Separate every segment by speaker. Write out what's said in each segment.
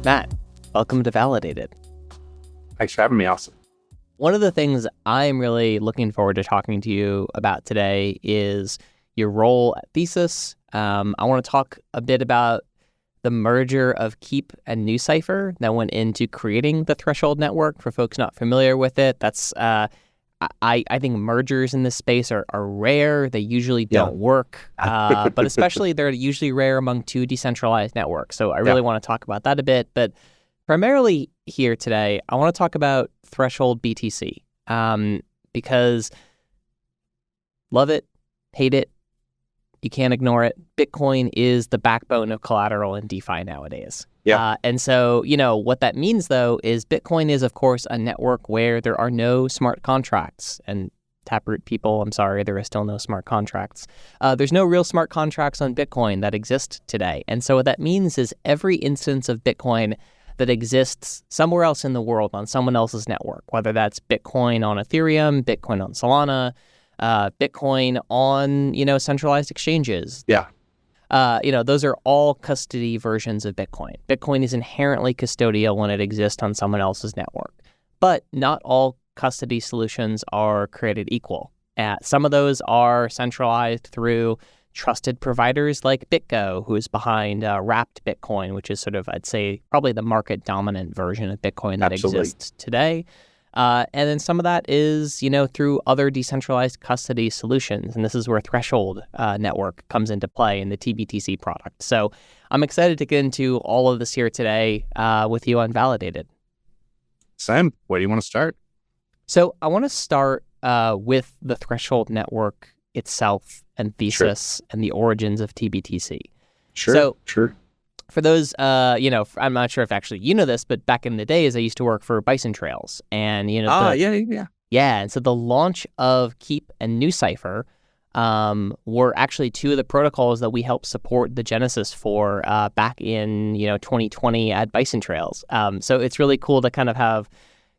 Speaker 1: Matt, welcome to Validated.
Speaker 2: Thanks for having me, Austin.
Speaker 1: One of the things I'm really looking forward to talking to you about today is your role at Thesis. I want to talk a bit about the merger of Keep and NuCypher that went into creating the Threshold network. For folks not familiar with it, that's I think mergers in this space are rare. They usually don't work, but especially they're usually rare among two decentralized networks. So I really want to talk about that a bit. But primarily here today, I want to talk about Threshold BTC because love it, hate it, you can't ignore it. Bitcoin is the backbone of collateral in DeFi nowadays. And so, what that means, though, is Bitcoin is, of course, a network where there are no smart contracts. And Taproot people, I'm sorry, there are still no smart contracts. There's no real smart contracts on Bitcoin that exist today. And so what that means is every instance of Bitcoin that exists somewhere else in the world on someone else's network, whether that's Bitcoin on Ethereum, Bitcoin on Solana, Bitcoin on, centralized exchanges. Those are all custody versions of Bitcoin. Bitcoin is inherently custodial when it exists on someone else's network. But not all custody solutions are created equal. Some of those are centralized through trusted providers like BitGo, who is behind wrapped Bitcoin, which is sort of, I'd say, probably the market dominant version of Bitcoin that exists today. And then some of that is, through other decentralized custody solutions. And this is where Threshold network comes into play in the tBTC product. So I'm excited to get into all of this here today with you on Validated.
Speaker 2: Sam, where do you want to start?
Speaker 1: So I want to start with the Threshold network itself and Thesis and the origins of tBTC. Sure. For those, I'm not sure if actually you know this, but back in the days, I used to work for Bison Trails. And, and so the launch of Keep and NuCypher were actually two of the protocols that we helped support the genesis for back in, 2020 at Bison Trails. So it's really cool to kind of have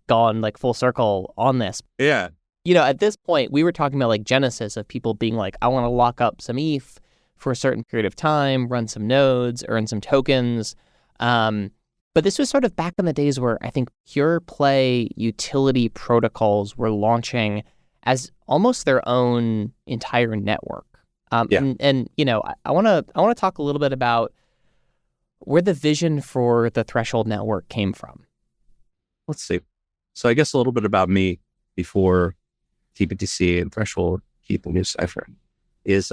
Speaker 1: gone like full circle on this.
Speaker 2: Yeah.
Speaker 1: At this point, we were talking about like genesis of people being like, I want to lock up some ETH for a certain period of time, run some nodes, earn some tokens. But this was sort of back in the days where I think pure play utility protocols were launching as almost their own entire network. I want to talk a little bit about where the vision for the Threshold network came from.
Speaker 2: Let's see. So I guess a little bit about me before tBTC and Threshold, Keep and NuCypher is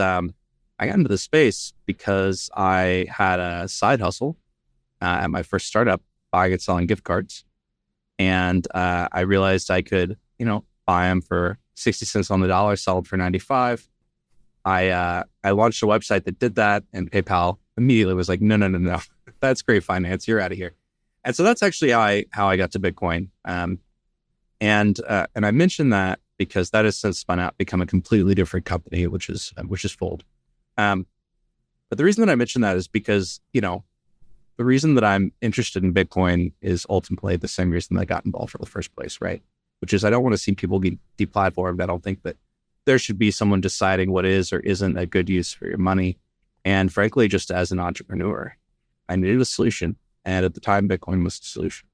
Speaker 2: I got into the space because I had a side hustle at my first startup, buying and selling gift cards. And I realized I could, buy them for 60 cents on the dollar, sell them for 95. I launched a website that did that, and PayPal immediately was like, no, that's great finance. You're out of here. And so that's actually how I got to Bitcoin. And I mentioned that because that has since spun out, become a completely different company, which is Fold. But the reason that I mention that is because, the reason that I'm interested in Bitcoin is ultimately the same reason that I got involved in the first place, right? Which is I don't want to see people get deplatformed. I don't think that there should be someone deciding what is or isn't a good use for your money. And frankly, just as an entrepreneur, I needed a solution. And at the time, Bitcoin was the solution.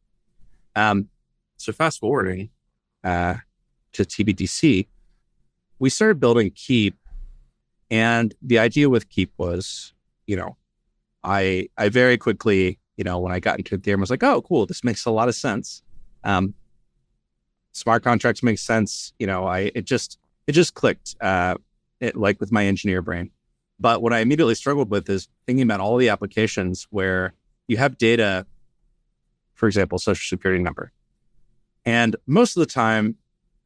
Speaker 2: So fast forwarding to tBTC, we started building Keep. And the idea with Keep was, I very quickly, when I got into Ethereum, I was like, oh, cool, this makes a lot of sense. Smart contracts make sense. It just clicked, like with my engineer brain. But what I immediately struggled with is thinking about all the applications where you have data, for example, social security number. And most of the time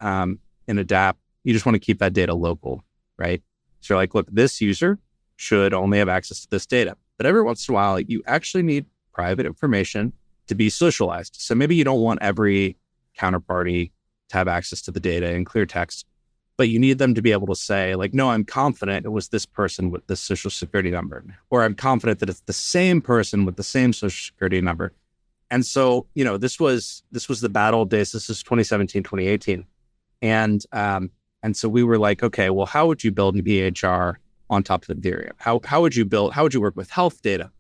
Speaker 2: in a dApp, you just want to keep that data local, right? So you're like, look, this user should only have access to this data. But every once in a while, you actually need private information to be socialized. So maybe you don't want every counterparty to have access to the data in clear text, but you need them to be able to say, like, no, I'm confident it was this person with this social security number, or I'm confident that it's the same person with the same social security number. And so, this was the battle days. This is 2017, 2018. And so we were like, okay, well, how would you build an EHR on top of Ethereum? How would you work with health data?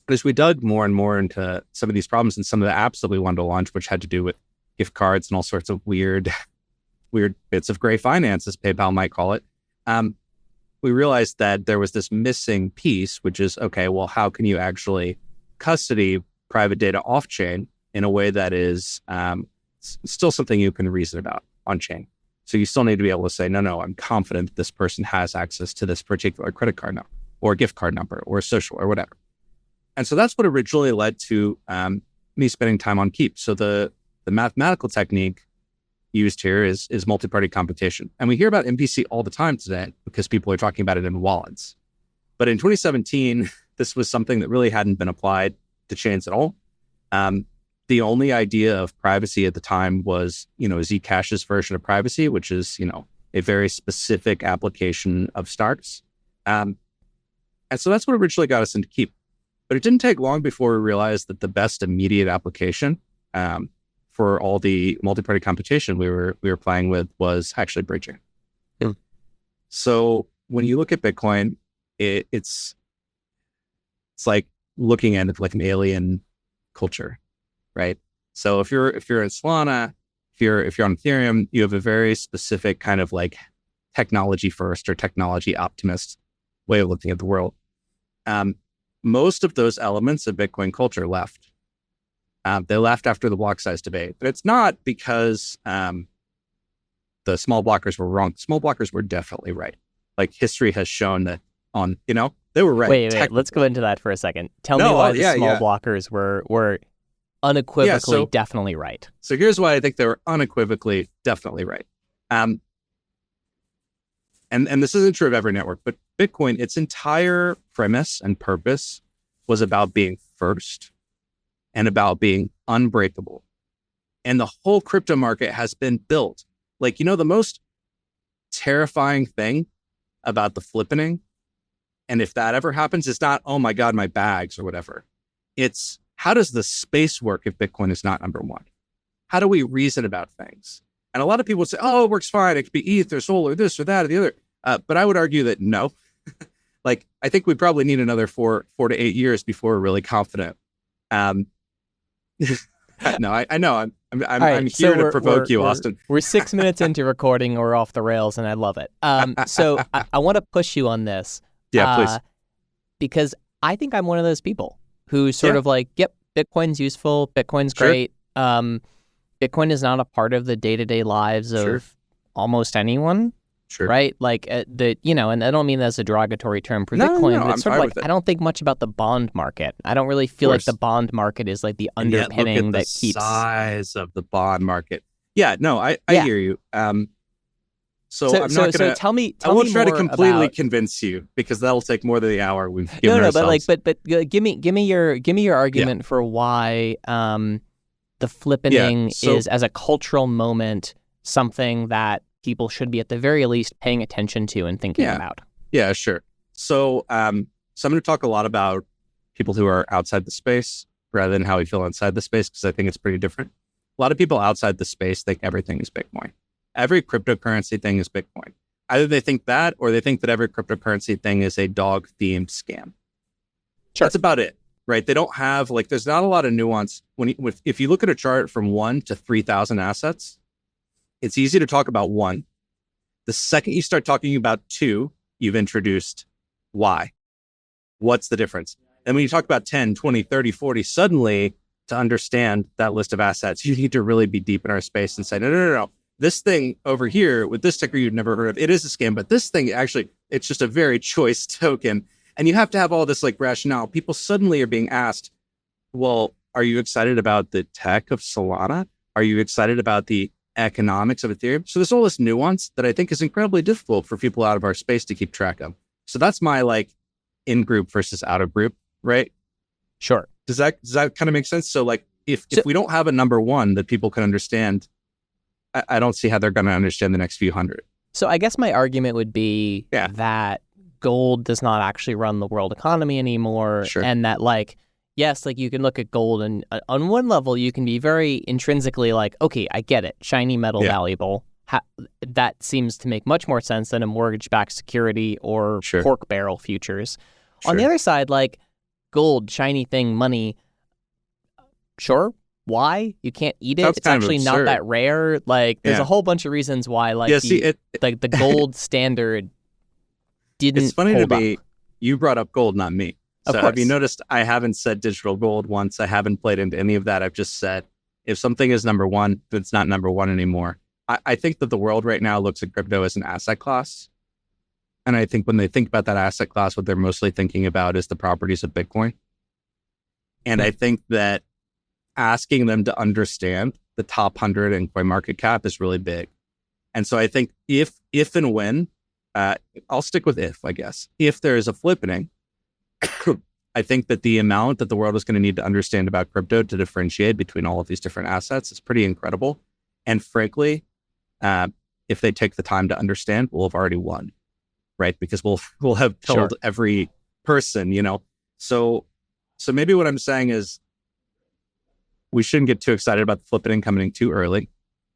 Speaker 2: But as we dug more and more into some of these problems and some of the apps that we wanted to launch, which had to do with gift cards and all sorts of weird bits of gray finance, as PayPal might call it, we realized that there was this missing piece, which is, okay, well, how can you actually custody private data off-chain in a way that is still something you can reason about on-chain? So you still need to be able to say, no, I'm confident this person has access to this particular credit card number or gift card number or social or whatever. And so that's what originally led to me spending time on Keep. So the mathematical technique used here is multi-party computation. And we hear about MPC all the time today because people are talking about it in wallets. But in 2017, this was something that really hadn't been applied to chains at all. The only idea of privacy at the time was, Zcash's version of privacy, which is, a very specific application of stars. And so that's what originally got us into Keep. But it didn't take long before we realized that the best immediate application for all the multi-party computation we were playing with was actually bridging.
Speaker 1: Yeah.
Speaker 2: So when you look at Bitcoin, it's like looking at it like an alien culture, right? So if you're in Solana, if you're on Ethereum, you have a very specific kind of like technology first or technology optimist way of looking at the world. Most of those elements of Bitcoin culture left. They left after the block size debate, but it's not because the small blockers were wrong. Small blockers were definitely right. Like history has shown that they were right.
Speaker 1: Wait, let's go into that for a second. Tell me why the small blockers were unequivocally definitely right.
Speaker 2: So here's why I think they were unequivocally definitely right. And this isn't true of every network, but Bitcoin, its entire premise and purpose was about being first and about being unbreakable. And the whole crypto market has been built. Like, the most terrifying thing about the flippening, and if that ever happens, it's not, oh my God, my bags or whatever. It's how does the space work if Bitcoin is not number one? How do we reason about things? And a lot of people would say, oh, it works fine. It could be ETH or Sol or this or that or the other. But I would argue that no. Like, I think we probably need another 4 to 8 years before we're really confident. No, I know. I'm here to provoke you, Austin.
Speaker 1: We're 6 minutes into recording. We're off the rails, and I love it. So I want to push you on this.
Speaker 2: Yeah, please.
Speaker 1: Because I think I'm one of those people who sort of like, yep, Bitcoin's useful. Bitcoin's great. Bitcoin is not a part of the day-to-day lives of almost anyone.
Speaker 2: Sure.
Speaker 1: Right? Like and I don't mean that as a derogatory term for Bitcoin, but it's sort of like, I don't think much about the bond market. I don't really feel like the bond market is like the underpinning that keeps
Speaker 2: the size of the bond market. Yeah, no, I hear you. So I'm not going to
Speaker 1: tell me
Speaker 2: I won't try to completely
Speaker 1: about...
Speaker 2: convince you because that'll take more than the hour we've given ourselves.
Speaker 1: But give me your argument for why the flippening is, as a cultural moment, something that people should be at the very least paying attention to and thinking about.
Speaker 2: Yeah, sure. So I'm going to talk a lot about people who are outside the space rather than how we feel inside the space, because I think it's pretty different. A lot of people outside the space think everything is Bitcoin. Every cryptocurrency thing is Bitcoin. Either they think that or they think that every cryptocurrency thing is a dog-themed scam. Sure. That's about it, right? They don't have, there's not a lot of nuance. If you look at a chart from 1 to 3,000 assets, it's easy to talk about 1. The second you start talking about 2, you've introduced why. What's the difference? And when you talk about 10, 20, 30, 40, suddenly to understand that list of assets, you need to really be deep in our space and say, no. This thing over here with this ticker you've never heard of, it is a scam, but this thing actually, it's just a very choice token. And you have to have all this rationale. People suddenly are being asked, well, are you excited about the tech of Solana? Are you excited about the economics of Ethereum? So there's all this nuance that I think is incredibly difficult for people out of our space to keep track of. So that's my in-group versus out-of-group, right?
Speaker 1: Sure.
Speaker 2: Does that kind of make sense? So if we don't have a number one that people can understand, I don't see how they're going to understand the next few hundred. So
Speaker 1: I guess my argument would be that gold does not actually run the world economy anymore. Sure. And that yes, you can look at gold and on one level you can be very intrinsically okay, I get it. Shiny metal, valuable. That seems to make much more sense than a mortgage-backed security or pork barrel futures. Sure. On the other side, gold, shiny thing, money. Sure. Why? You can't eat it.
Speaker 2: Sounds
Speaker 1: It's
Speaker 2: kind of
Speaker 1: actually not
Speaker 2: absurd.
Speaker 1: that rare. Like, there's
Speaker 2: Yeah.
Speaker 1: a whole bunch of reasons why, like,
Speaker 2: Yeah, see,
Speaker 1: like the gold standard didn't
Speaker 2: it's funny to
Speaker 1: hold
Speaker 2: me.
Speaker 1: up.
Speaker 2: You brought up gold, not me.
Speaker 1: Of
Speaker 2: So
Speaker 1: course.
Speaker 2: have you noticed I haven't said digital gold once? I haven't played into any of that. I've just said if something is number one, it's not number one anymore. I think that the world right now looks at crypto as an asset class. And I think when they think about that asset class, what they're mostly thinking about is the properties of Bitcoin. And I think that asking them to understand the top 100 in coin market cap is really big. And so I think if and when, I'll stick with I guess, if there is a flippening, I think that the amount that the world is going to need to understand about crypto to differentiate between all of these different assets is pretty incredible. And frankly, if they take the time to understand, we'll have already won, right? Because we'll have told every person, So maybe what I'm saying is we shouldn't get too excited about the flippening coming too early,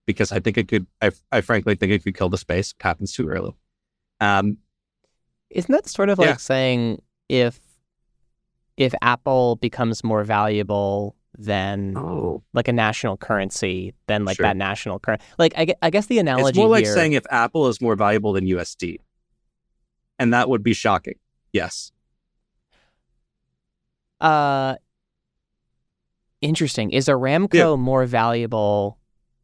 Speaker 2: because I think it could. I frankly think it could kill the space if it happens too early.
Speaker 1: Isn't that sort of like saying if Apple becomes more valuable than like a national currency, then like that national currency? Like I guess the analogy
Speaker 2: it's more like
Speaker 1: here,
Speaker 2: saying if Apple is more valuable than USD, and that would be shocking. Yes.
Speaker 1: Interesting. Is Aramco more valuable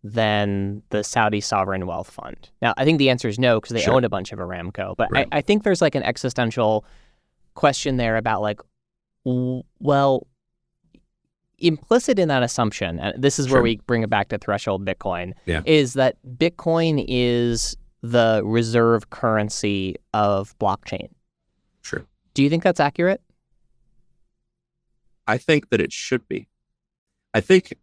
Speaker 1: than the Saudi Sovereign Wealth Fund? Now, I think the answer is no, because they own a bunch of Aramco. But I think there's like an existential question there about like, well, implicit in that assumption, and this is where we bring it back to threshold Bitcoin, is that Bitcoin is the reserve currency of blockchain.
Speaker 2: True.
Speaker 1: Do you think that's accurate?
Speaker 2: I think that it should be. I think,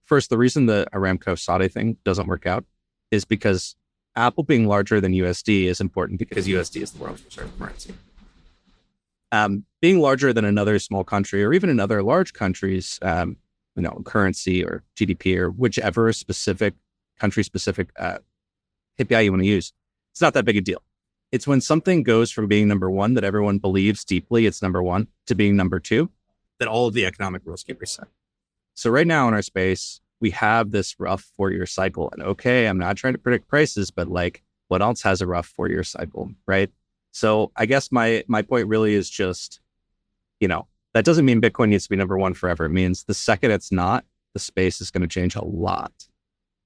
Speaker 2: first, the reason the Aramco Saudi thing doesn't work out is because Apple being larger than USD is important because USD is the world's reserve currency. Being larger than another small country or even another large country's, currency or GDP or whichever specific country-specific KPI you want to use, it's not that big a deal. It's when something goes from being number one that everyone believes deeply it's number one to being number two that all of the economic rules get reset. So right now in our space, we have this rough 4-year cycle. And okay, I'm not trying to predict prices, but like what else has a rough 4-year cycle, right? So I guess my point really is just, that doesn't mean Bitcoin needs to be number one forever. It means the second it's not, the space is going to change a lot.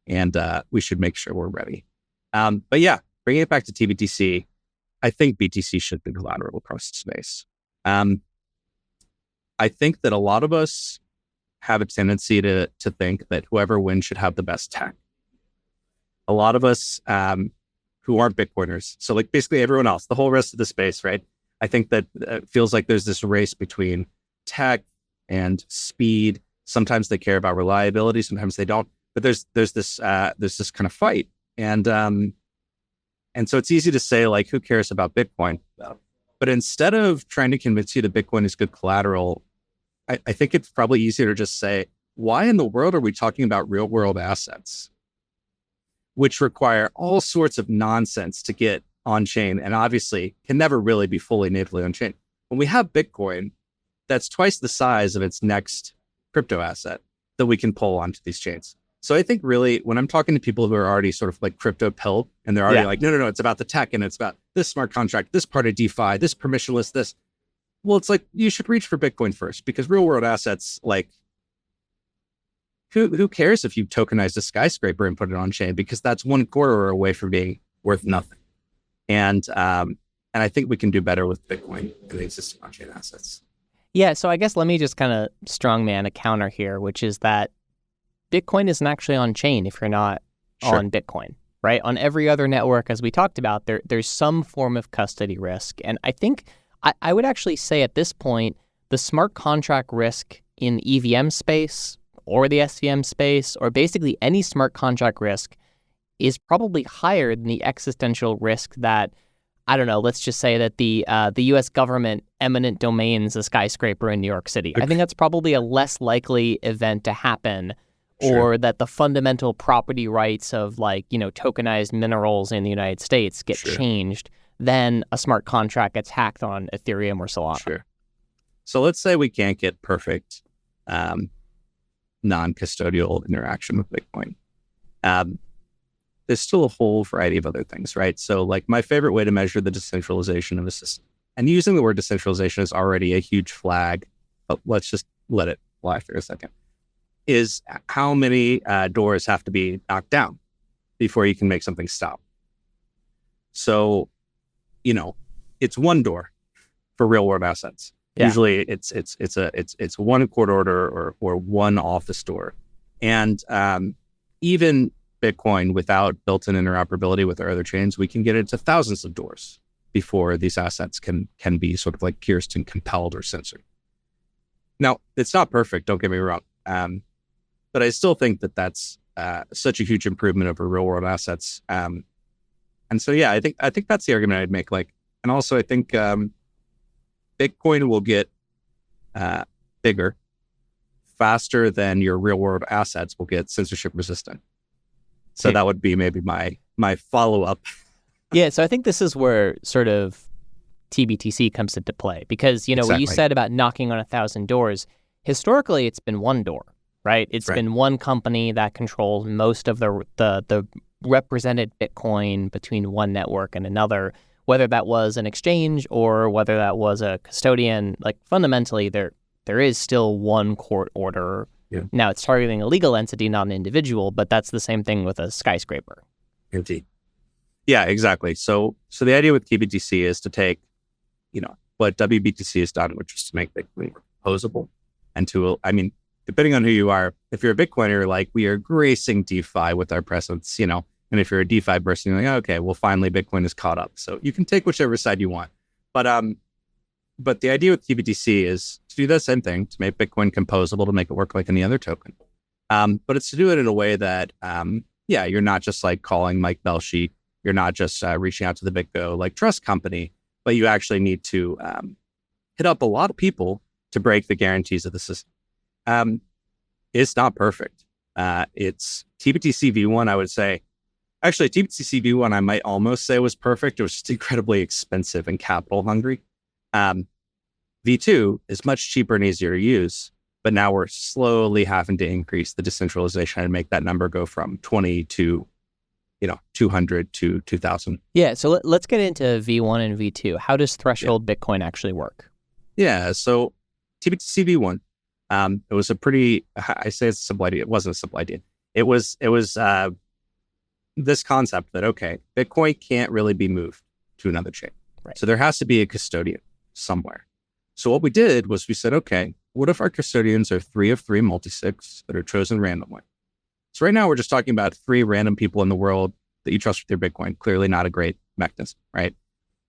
Speaker 2: And we should make sure we're ready. But yeah, bringing it back to tBTC, I think BTC should be collateral across the space. I think that a lot of us have a tendency to think that whoever wins should have the best tech. A lot of us who aren't Bitcoiners, so like basically everyone else, the whole rest of the space, right? I think that it feels like there's this race between tech and speed. Sometimes they care about reliability, sometimes they don't. But there's this kind of fight, and so it's easy to say like, who cares about Bitcoin? But instead of trying to convince you that Bitcoin is good collateral, I think it's probably easier to just say, why in the world are we talking about real world assets, which require all sorts of nonsense to get on chain and obviously can never really be fully natively on chain? When we have Bitcoin, that's twice the size of its next crypto asset that we can pull onto these chains. So I think really when I'm talking to people who are already sort of like crypto pilled and they're already like, no, it's about the tech and it's about this smart contract, this part of DeFi, this permissionless, this. Well, it's like you should reach for Bitcoin first, because real world assets, like who cares if you tokenized a skyscraper and put it on chain, because that's one quarter away from being worth nothing. And I think we can do better with Bitcoin and the existing on chain assets.
Speaker 1: Yeah. So I guess let me just kind of strongman a counter here, which is that Bitcoin isn't actually on chain if you're not on Bitcoin, right? On every other network, as we talked about, there's some form of custody risk. And I think I would actually say at this point, the smart contract risk in EVM space or the SVM space, or basically any smart contract risk, is probably higher than the existential risk that, I don't know, let's just say that the U.S. government eminent domains a skyscraper in New York City. I think that's probably a less likely event to happen, or that the fundamental property rights of tokenized minerals in the United States get changed than a smart contract gets hacked on Ethereum or Solana.
Speaker 2: So let's say we can't get perfect non-custodial interaction with Bitcoin. There's still a whole variety of other things, right? So like my favorite way to measure the decentralization of a system, and using the word decentralization is already a huge flag, but let's just let it fly for a second, is how many doors have to be knocked down before you can make something stop. So, it's one door for real world assets. Yeah. Usually it's one court order or one office door. And even Bitcoin without built-in interoperability with our other chains, we can get into thousands of doors before these assets can be sort of like pierced and compelled or censored. Now, it's not perfect, don't get me wrong. But I still think that that's such a huge improvement over real world assets. And so, yeah, I think that's the argument I'd make. And also I think Bitcoin will get bigger faster than your real world assets will get censorship resistant. So that would be maybe my follow-up.
Speaker 1: Yeah, so I think this is where sort of tBTC comes into play because, What you said about knocking on 1,000 doors, historically it's been one door, right? It's been one company that controls most of the represented Bitcoin between one network and another, whether that was an exchange or whether that was a custodian. Like fundamentally, there is still one court order. Yeah. Now it's targeting a legal entity, not an individual, but that's the same thing with a skyscraper.
Speaker 2: Indeed. Yeah, exactly. So the idea with tBTC is to take, what WBTC has done, which is to make Bitcoin composable, and depending on who you are, if you're a Bitcoiner, we are gracing DeFi with our presence, and if you're a DeFi person, you're like, okay, well, finally Bitcoin is caught up. So you can take whichever side you want. But the idea with tBTC is to do the same thing, to make Bitcoin composable, to make it work like any other token. But it's to do it in a way that, you're not just calling Mike Belshi. You're not just reaching out to the BitGo trust company, but you actually need to hit up a lot of people to break the guarantees of the system. It's not perfect. It's tBTC V1, I would say. Actually, tBTC V1, I might almost say was perfect. It was just incredibly expensive and capital hungry. V2 is much cheaper and easier to use, but now we're slowly having to increase the decentralization and make that number go from 20 to 200 to 2,000.
Speaker 1: Yeah, so let's get into V1 and V2. How does threshold Bitcoin actually work?
Speaker 2: Yeah, so tBTC V1, it was a pretty, I say it's a simple idea. It wasn't a simple idea. It was this concept that, okay, Bitcoin can't really be moved to another chain. Right. So there has to be a custodian somewhere. So what we did was we said, okay, what if our custodians are 3 of 3 multi-sigs that are chosen randomly? So right now we're just talking about 3 random people in the world that you trust with your Bitcoin. Clearly not a great mechanism, right?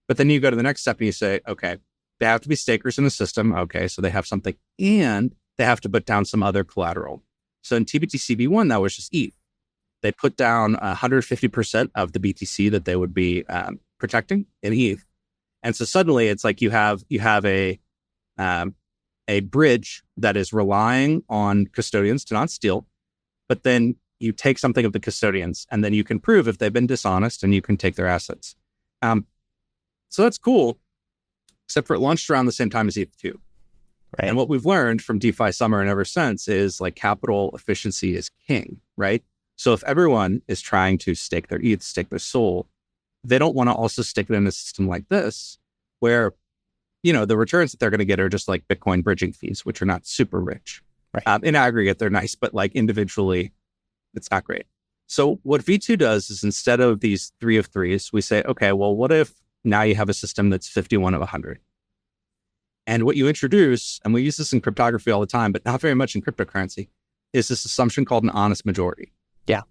Speaker 2: But then you go to the next step and you say, okay, they have to be stakers in the system. Okay, so they have something, and they have to put down some other collateral. So in tBTC V1, that was just ETH. They put down 150% of the BTC that they would be protecting in ETH. And so suddenly it's like you have a bridge that is relying on custodians to not steal, but then you take something of the custodians and then you can prove if they've been dishonest and you can take their assets. So that's cool, except for it launched around the same time as ETH2. Right. And what we've learned from DeFi Summer and ever since is capital efficiency is king, right? So if everyone is trying to stake their ETH, stake their soul, they don't want to also stick it in a system like this where, the returns that they're going to get are just like Bitcoin bridging fees, which are not super rich. Right. In aggregate, they're nice, but individually, it's not great. So what V2 does is instead of these 3 of 3s, we say, okay, well, what if now you have a system that's 51 of 100? And what you introduce, and we use this in cryptography all the time, but not very much in cryptocurrency, is this assumption called an honest majority.
Speaker 1: Yeah.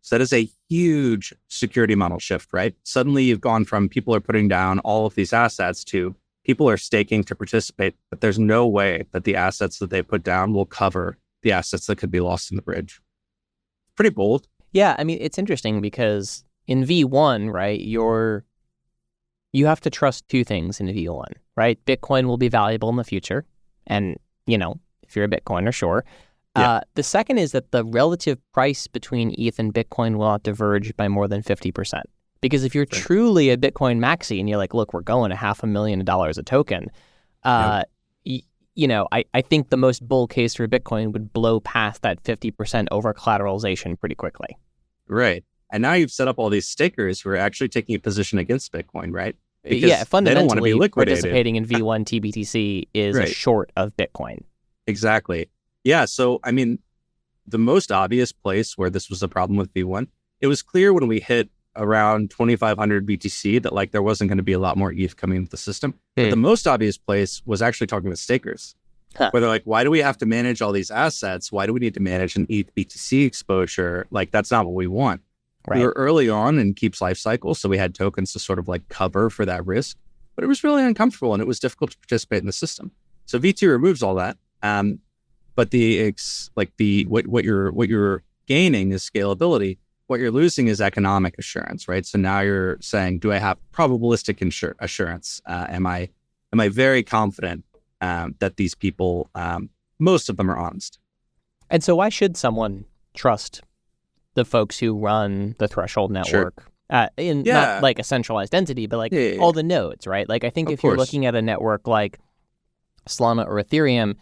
Speaker 2: So that is a huge security model shift, right? Suddenly you've gone from people are putting down all of these assets to people are staking to participate, but there's no way that the assets that they put down will cover the assets that could be lost in the bridge. Pretty bold.
Speaker 1: Yeah, I mean, it's interesting because in V1, right, you have to trust 2 things in V1, right? Bitcoin will be valuable in the future. And, if you're a Bitcoiner, sure. Yeah. The second is that the relative price between ETH and Bitcoin will not diverge by more than 50%. Because if you're truly a Bitcoin maxi and you're like, look, we're going $500,000 a token, I think the most bull case for Bitcoin would blow past that 50% over collateralization pretty quickly.
Speaker 2: Right. And now you've set up all these stakers who are actually taking a position against Bitcoin, right?
Speaker 1: Because fundamentally,
Speaker 2: they don't want to be liquidated.
Speaker 1: Participating in V1 tBTC is a short of Bitcoin.
Speaker 2: Exactly. Yeah. So, I mean, the most obvious place where this was a problem with V1, it was clear when we hit around 2,500 BTC that like there wasn't going to be a lot more ETH coming into the system. But the most obvious place was actually talking with stakers, where they're like, why do we have to manage all these assets? Why do we need to manage an ETH BTC exposure? Like, that's not what we want. Right. We were early on in Keep's life cycle, so we had tokens to sort of like cover for that risk, but it was really uncomfortable and it was difficult to participate in the system. So V2 removes all that. But what you're gaining is scalability. What you're losing is economic assurance, right? So now you're saying, do I have probabilistic assurance? Am I very confident that these people, most of them are honest?
Speaker 1: And so why should someone trust the folks who run the Threshold network? Not like a centralized entity, but like all the nodes, right? Like I think if you're looking at a network like Solana or Ethereum,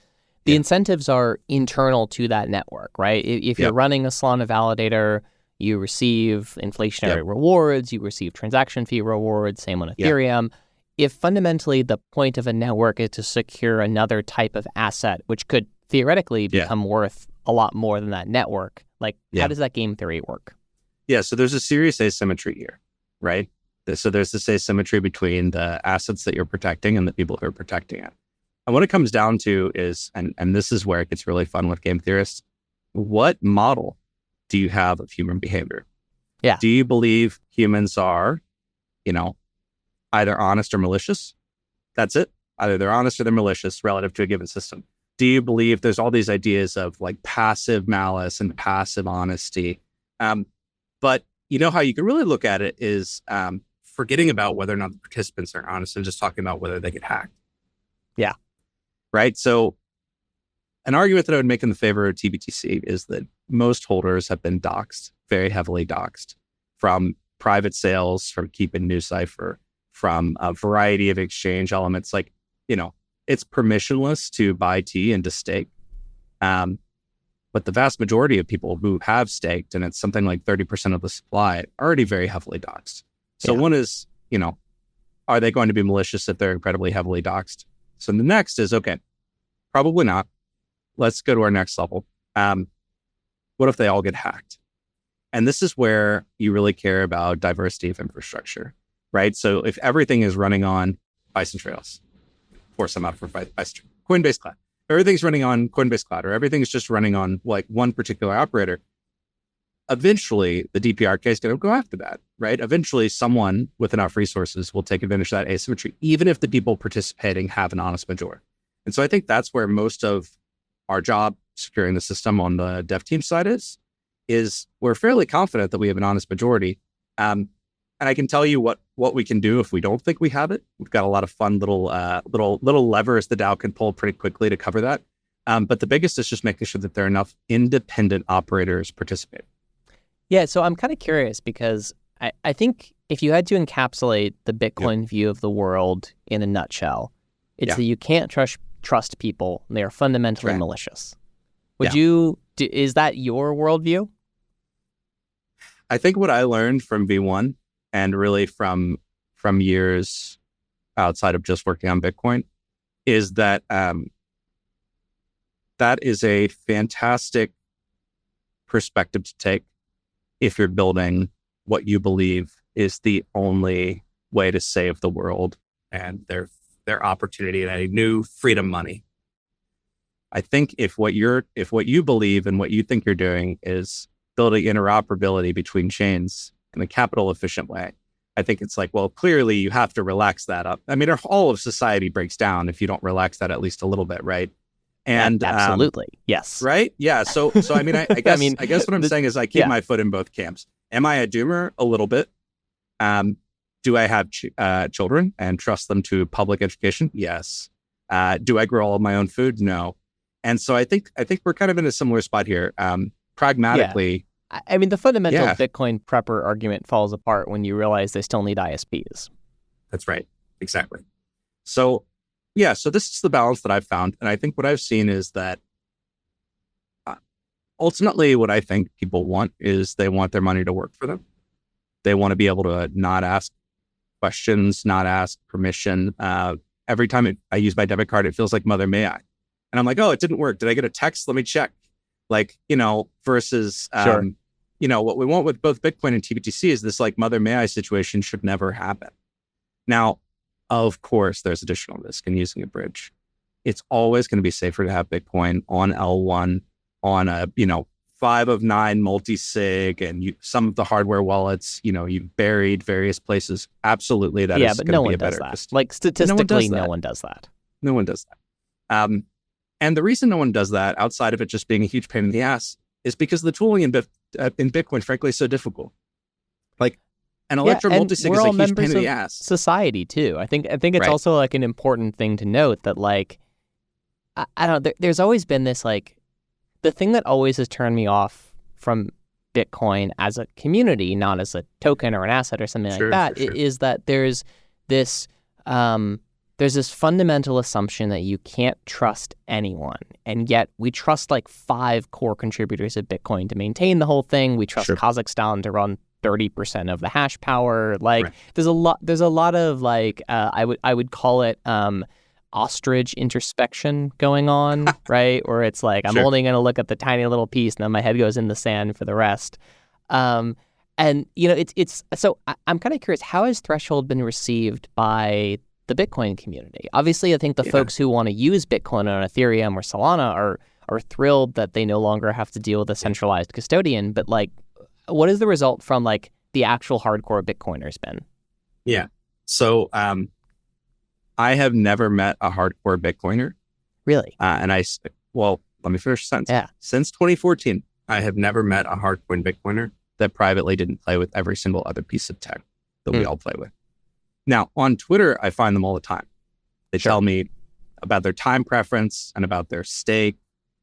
Speaker 1: the incentives are internal to that network, right? If you're running a Solana validator, you receive inflationary rewards, you receive transaction fee rewards, same on Ethereum. If fundamentally the point of a network is to secure another type of asset, which could theoretically become worth a lot more than that network, like how does that game theory work? Yeah,
Speaker 2: so there's a serious asymmetry here, right? So there's this asymmetry between the assets that you're protecting and the people who are protecting it. And what it comes down to is, and this is where it gets really fun with game theorists, what model do you have of human behavior? Yeah. Do you believe humans are, either honest or malicious? That's it. Either they're honest or they're malicious relative to a given system. Do you believe there's all these ideas of like passive malice and passive honesty? But how you can really look at it is forgetting about whether or not the participants are honest and just talking about whether they get hacked.
Speaker 1: Yeah.
Speaker 2: Right. So an argument that I would make in the favor of tBTC is that most holders have been doxxed, very heavily doxxed, from private sales, from Keep and NuCypher, from a variety of exchange elements. Like, it's permissionless to buy T and to stake. But the vast majority of people who have staked, and it's something like 30% of the supply, are already very heavily doxxed. So one is, are they going to be malicious if they're incredibly heavily doxxed? So the next is, okay, probably not. Let's go to our next level. What if they all get hacked? And this is where you really care about diversity of infrastructure, right? So if everything is running on Bison Trails, for some out for Bison, Coinbase Cloud, everything's running on Coinbase Cloud, or everything's just running on like one particular operator, eventually the DPRK is going to go after that, right? Eventually someone with enough resources will take advantage of that asymmetry, even if the people participating have an honest majority. And so I think that's where most of our job securing the system on the dev team side is we're fairly confident that we have an honest majority. And I can tell you what we can do if we don't think we have it. We've got a lot of fun little levers the DAO can pull pretty quickly to cover that. But the biggest is just making sure that there are enough independent operators participating.
Speaker 1: Yeah, so I'm kind of curious because I think if you had to encapsulate the Bitcoin view of the world in a nutshell, it's that you can't trust people. They are fundamentally malicious. Is that your worldview?
Speaker 2: I think what I learned from V1 and really from years outside of just working on Bitcoin is that that is a fantastic perspective to take if you're building what you believe is the only way to save the world and their opportunity at a new freedom money. I think if what you believe and what you think you're doing is building interoperability between chains in a capital efficient way, I think it's like, well, clearly you have to relax that up. I mean, all of society breaks down if you don't relax that at least a little bit, right? And
Speaker 1: absolutely, yes,
Speaker 2: right, yeah. So I mean, I guess I guess what I'm saying is I keep my foot in both camps. Am I a doomer? A little bit. Do I have children and trust them to public education? Yes. Do I grow all of my own food? No. And so I think we're kind of in a similar spot here. Pragmatically,
Speaker 1: I mean, the fundamental Bitcoin prepper argument falls apart when you realize they still need ISPs.
Speaker 2: That's right. Exactly. So yeah, so this is the balance that I've found. And I think what I've seen is that ultimately what I think people want is they want their money to work for them. They want to be able to not ask questions, not ask permission. Every time I use my debit card, it feels like Mother May I. And I'm like, oh, it didn't work. Did I get a text? Let me check. Like, versus,
Speaker 1: Sure.
Speaker 2: What we want with both Bitcoin and tBTC is this like Mother May I situation should never happen. Now, of course, there's additional risk in using a bridge. It's always going to be safer to have Bitcoin on L1 on a, 5 of 9 multi-sig and some of the hardware wallets, you've buried various places. Absolutely. That is
Speaker 1: but
Speaker 2: going
Speaker 1: no
Speaker 2: to be
Speaker 1: one
Speaker 2: a
Speaker 1: does
Speaker 2: better
Speaker 1: that. Like statistically, no one does that.
Speaker 2: No one does that. And the reason no one does that, outside of it just being a huge pain in the ass, is because the tooling in Bitcoin, frankly, is so difficult. Like an electro multisig is a huge pain in the ass.
Speaker 1: Society too. I think it's also like an important thing to note that like I don't know. There's always been this like the thing that always has turned me off from Bitcoin as a community, not as a token or an asset or something like that, is that there's this fundamental assumption that you can't trust anyone. And yet we trust like 5 core contributors of Bitcoin to maintain the whole thing. We trust Kazakhstan to run 30% of the hash power. Like there's a lot of like, I would call it, ostrich introspection going on, right? Where it's like, I'm only going to look at the tiny little piece and then my head goes in the sand for the rest. And it's so I'm kind of curious, how has Threshold been received by the Bitcoin community? Obviously, I think the folks who want to use Bitcoin on Ethereum or Solana are thrilled that they no longer have to deal with a centralized custodian. But like, what is the result from like the actual hardcore Bitcoiners been?
Speaker 2: Yeah. So I have never met a hardcore Bitcoiner.
Speaker 1: Really?
Speaker 2: Let me finish the sentence.
Speaker 1: Yeah.
Speaker 2: Since 2014, I have never met a hardcore Bitcoiner that privately didn't play with every single other piece of tech that we all play with. Now, on Twitter, I find them all the time. They tell me about their time preference and about their stake.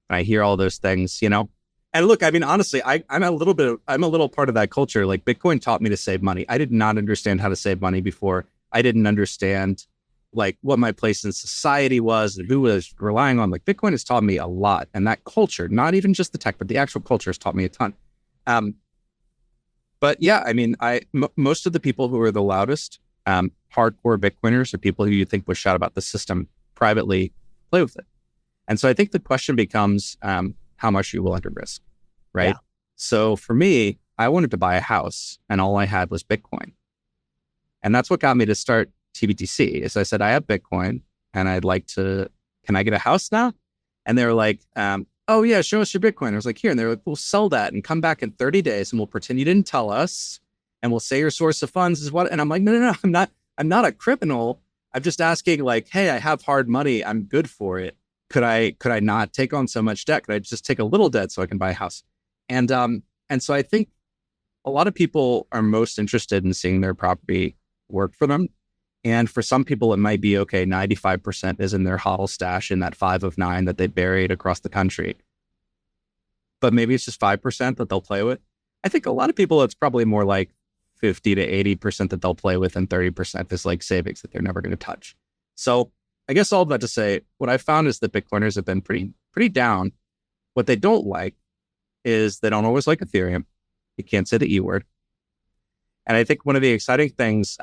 Speaker 2: And I hear all those things, And look, I mean, honestly, I'm a little part of that culture. Like Bitcoin taught me to save money. I did not understand how to save money before. I didn't understand like what my place in society was and who was relying on. Like Bitcoin has taught me a lot. And that culture, not even just the tech, but the actual culture has taught me a ton. But yeah, I mean, most of the people who are the loudest, hardcore Bitcoiners are people who you think would shout about the system privately play with it. And so I think the question becomes how much you will under risk, right? Yeah. So for me, I wanted to buy a house and all I had was Bitcoin. And that's what got me to start tBTC is I said, I have Bitcoin and can I get a house now? And they were like, oh yeah, show us your Bitcoin. I was like, here. And they were like, we'll sell that and come back in 30 days and we'll pretend you didn't tell us. And we'll say your source of funds is what. And I'm like, no, I'm not a criminal. I'm just asking like, hey, I have hard money. I'm good for it. Could I not take on so much debt? Could I just take a little debt so I can buy a house? And so I think a lot of people are most interested in seeing their property work for them. And for some people, it might be, okay, 95% is in their hodl stash in that 5 of 9 that they buried across the country. But maybe it's just 5% that they'll play with. I think a lot of people, it's probably more like 50 to 80% that they'll play with, and 30% is like savings that they're never going to touch. So I guess all of that to say, what I found is that Bitcoiners have been pretty down. What they don't like is they don't always like Ethereum. You can't say the E word. And I think one of the exciting things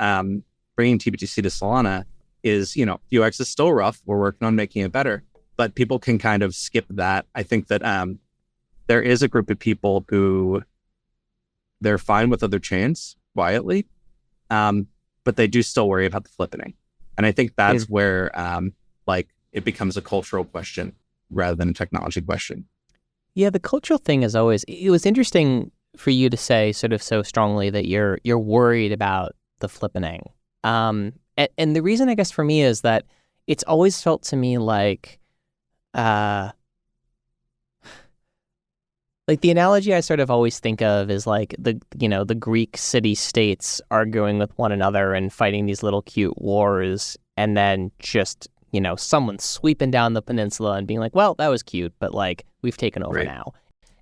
Speaker 2: bringing tBTC to Solana is, UX is still rough. We're working on making it better, but people can kind of skip that. I think that there is a group of people who they're fine with other chains quietly, but they do still worry about the flippening. And I think that's where it becomes a cultural question rather than a technology question.
Speaker 1: Yeah, the cultural thing is always, it was interesting for you to say sort of so strongly that you're worried about the flippening. And the reason, I guess, for me is that it's always felt to me like the analogy I sort of always think of is like the Greek city-states arguing with one another and fighting these little cute wars, and then just, someone sweeping down the peninsula and being like, well, that was cute, but like we've taken over now.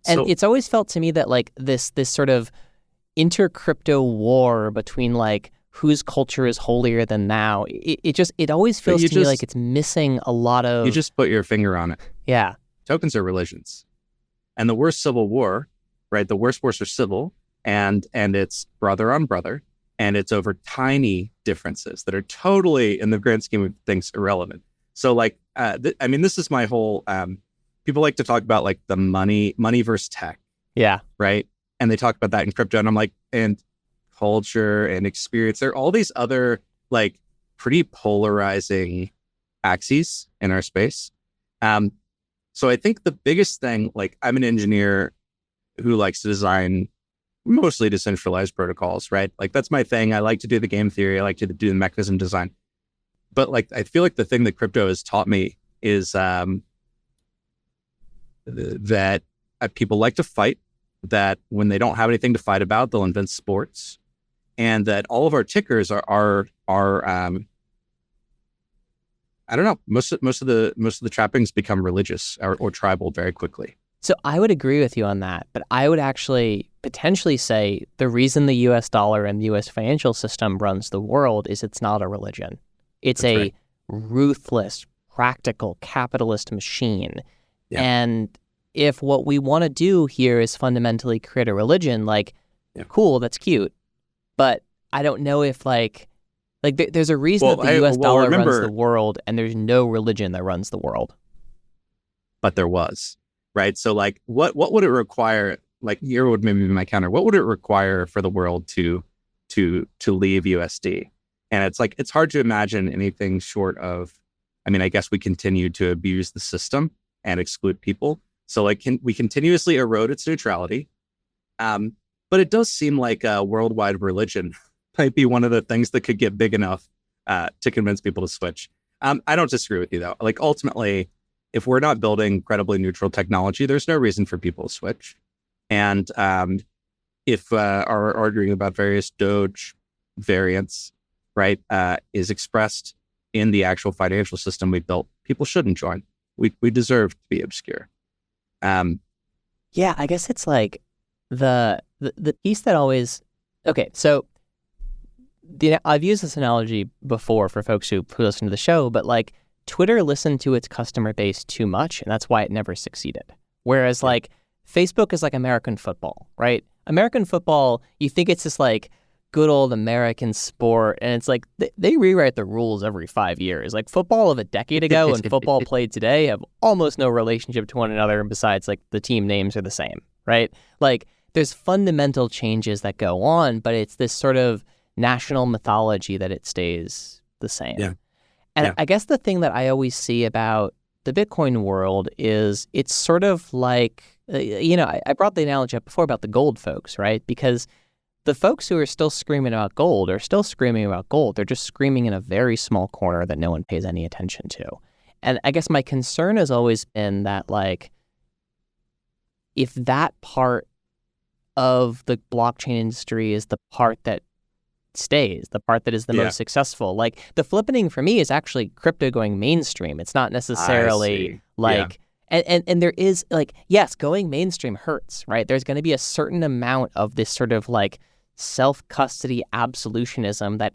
Speaker 1: And it's always felt to me that like this sort of inter-crypto war between like whose culture is holier than thou. It always feels to me like it's missing a lot of...
Speaker 2: You just put your finger on it.
Speaker 1: Yeah.
Speaker 2: Tokens are religions. And the worst civil war, right? The worst wars are civil, and it's brother on brother, and it's over tiny differences that are totally, in the grand scheme of things, irrelevant. So like, this is my whole, people like to talk about like the money versus tech.
Speaker 1: Yeah.
Speaker 2: Right. And they talk about that in crypto, and I'm like, and culture and experience. There are all these other like pretty polarizing axes in our space. So I think the biggest thing, like I'm an engineer who likes to design mostly decentralized protocols, right? Like that's my thing. I like to do the game theory. I like to do the mechanism design. But like, I feel like the thing that crypto has taught me is that people like to fight, that when they don't have anything to fight about, they'll invent sports, and that all of our tickers are I don't know, most of the trappings become religious or tribal very quickly.
Speaker 1: So I would agree with you on that, but I would actually potentially say the reason the US dollar and the US financial system runs the world is it's not a religion. It's
Speaker 2: That's
Speaker 1: a
Speaker 2: right.
Speaker 1: ruthless, practical, capitalist machine.
Speaker 2: Yeah.
Speaker 1: And if what we want to do here is fundamentally create a religion, like, cool, that's cute. But I don't know if there's a reason that the US dollar runs the world and there's no religion that runs the world.
Speaker 2: But there was, right? So like, what would it require? Like, here would maybe be my counter. What would it require for the world to leave USD? And it's like, it's hard to imagine anything short of, I guess we continue to abuse the system and exclude people. So like, we continuously erode its neutrality. But it does seem like a worldwide religion might be one of the things that could get big enough to convince people to switch. I don't disagree with you though. Like ultimately, if we're not building credibly neutral technology, there's no reason for people to switch. And if our arguing about various Doge variants, right, is expressed in the actual financial system we built, people shouldn't join. We deserve to be obscure.
Speaker 1: Yeah, I guess it's like the piece that always... Okay, so I've used this analogy before for folks who listen to the show, but like Twitter listened to its customer base too much, and that's why it never succeeded. Whereas like Facebook is like American football, right? American football, you think it's this like good old American sport, and it's like they rewrite the rules every 5 years. Like football of a decade ago and football played today have almost no relationship to one another, and besides like the team names are the same, right? Like there's fundamental changes that go on, but it's this sort of national mythology that it stays the same.
Speaker 2: Yeah.
Speaker 1: And I guess the thing that I always see about the Bitcoin world is it's sort of like, I brought the analogy up before about the gold folks, right? Because the folks who are still screaming about gold are still screaming about gold. They're just screaming in a very small corner that no one pays any attention to. And I guess my concern has always been that, like, if that part of the blockchain industry is the part that stays, the part that is the most successful, like the flippening for me is actually crypto going mainstream. It's not necessarily like, and there is like, yes, going mainstream hurts, right? There's going to be a certain amount of this sort of like self-custody absolutism that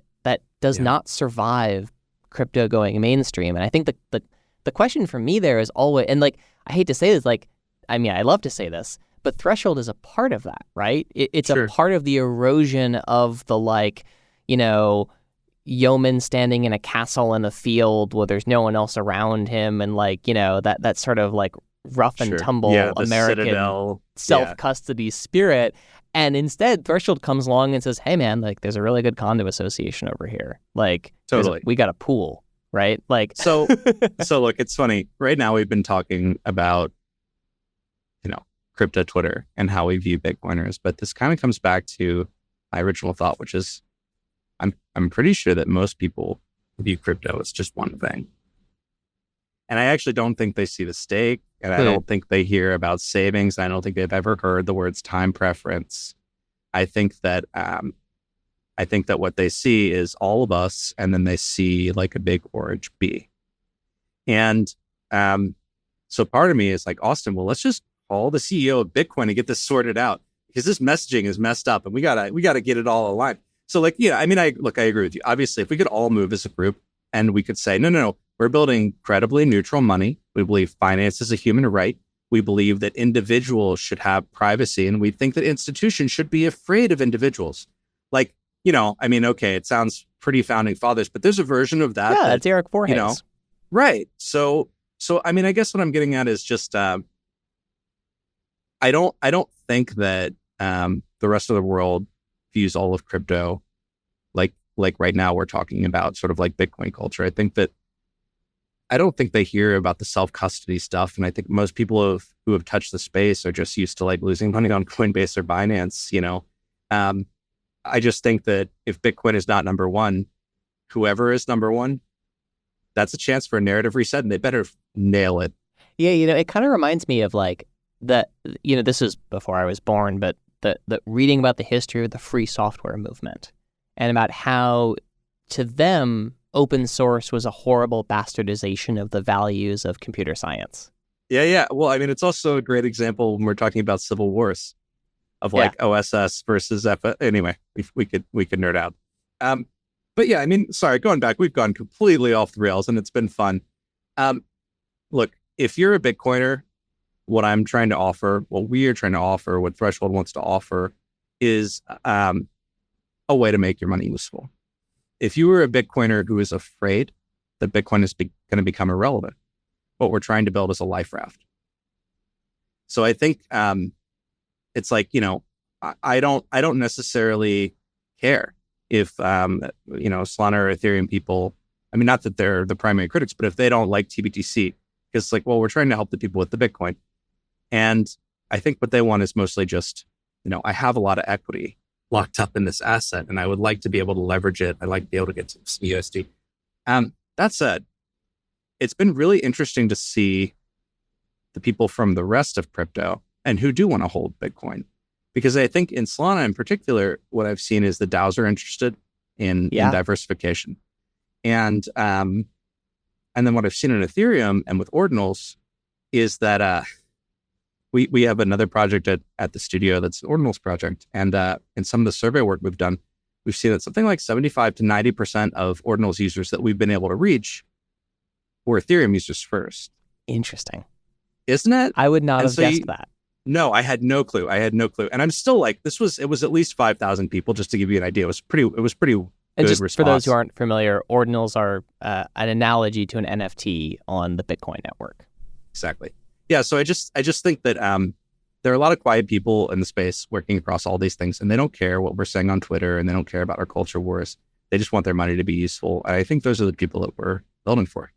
Speaker 1: does not survive crypto going mainstream. And I think the question for me there is always, and like, I hate to say this, like, I love to say this, but threshold is a part of that, right? It's a part of the erosion of the, like, yeoman standing in a castle in a field where there's no one else around him, and like, that sort of like rough and tumble American
Speaker 2: Citadel.
Speaker 1: self-custody spirit. And instead, Threshold comes along and says, hey man, like there's a really good condo association over here. Like we got a pool, right? Like
Speaker 2: so look, it's funny. Right now we've been talking about crypto Twitter and how we view Bitcoiners, but this kind of comes back to my original thought, which is I'm pretty sure that most people view crypto as just one thing. And I actually don't think they see the stake, and I don't think they hear about savings. I don't think they've ever heard the words time preference. I think that what they see is all of us, and then they see like a big orange bee. And so part of me is like, Austin, well, let's just call the CEO of Bitcoin and get this sorted out, because this messaging is messed up and we gotta get it all aligned. So like, yeah, I mean, I agree with you. Obviously, if we could all move as a group and we could say, no, we're building credibly neutral money. We believe finance is a human right. We believe that individuals should have privacy, and we think that institutions should be afraid of individuals. Like, I mean, okay, it sounds pretty founding fathers, but there's a version of that.
Speaker 1: Yeah, that's Eric Voorhees.
Speaker 2: Right. So I mean, I guess what I'm getting at is just I don't think that the rest of the world views all of crypto like right now we're talking about sort of like Bitcoin culture. I don't think they hear about the self-custody stuff. And I think most people who have touched the space are just used to like losing money on Coinbase or Binance, I just think that if Bitcoin is not number one, whoever is number one, that's a chance for a narrative reset, and they better nail it.
Speaker 1: Yeah, it kind of reminds me of like that, this is before I was born, but the reading about the history of the free software movement and about how to them, open source was a horrible bastardization of the values of computer science.
Speaker 2: Yeah. Well, I mean, it's also a great example when we're talking about civil wars of like OSS versus F. Anyway, we could nerd out. But yeah, I mean, sorry, going back, we've gone completely off the rails and it's been fun. Look, if you're a Bitcoiner, what we are trying to offer, what Threshold wants to offer is a way to make your money useful. If you were a Bitcoiner who is afraid that Bitcoin is going to become irrelevant, what we're trying to build is a life raft. So I think it's like, I don't necessarily care if, Solana or Ethereum people, I mean, not that they're the primary critics, but if they don't like tBTC, because like, well, we're trying to help the people with the Bitcoin. And I think what they want is mostly just, I have a lot of equity locked up in this asset, and I would like to be able to leverage it. I'd like to be able to get some USD. That said, it's been really interesting to see the people from the rest of crypto and who do want to hold Bitcoin. Because I think in Solana in particular, what I've seen is the DAOs are interested in diversification. And then what I've seen in Ethereum and with ordinals is that we have another project at the studio that's an ordinals project. And in some of the survey work we've done, we've seen that something like 75 to 90% of ordinals users that we've been able to reach were Ethereum users first.
Speaker 1: Interesting.
Speaker 2: Isn't it?
Speaker 1: I would not have guessed that.
Speaker 2: No, I had no clue. And I'm still like, it was at least 5,000 people, just to give you an idea. It was pretty
Speaker 1: and just
Speaker 2: response.
Speaker 1: For those who aren't familiar, ordinals are an analogy to an NFT on the Bitcoin network.
Speaker 2: Exactly. Yeah. So I just think that there are a lot of quiet people in the space working across all these things, and they don't care what we're saying on Twitter, and they don't care about our culture wars. They just want their money to be useful. And I think those are the people that we're building for.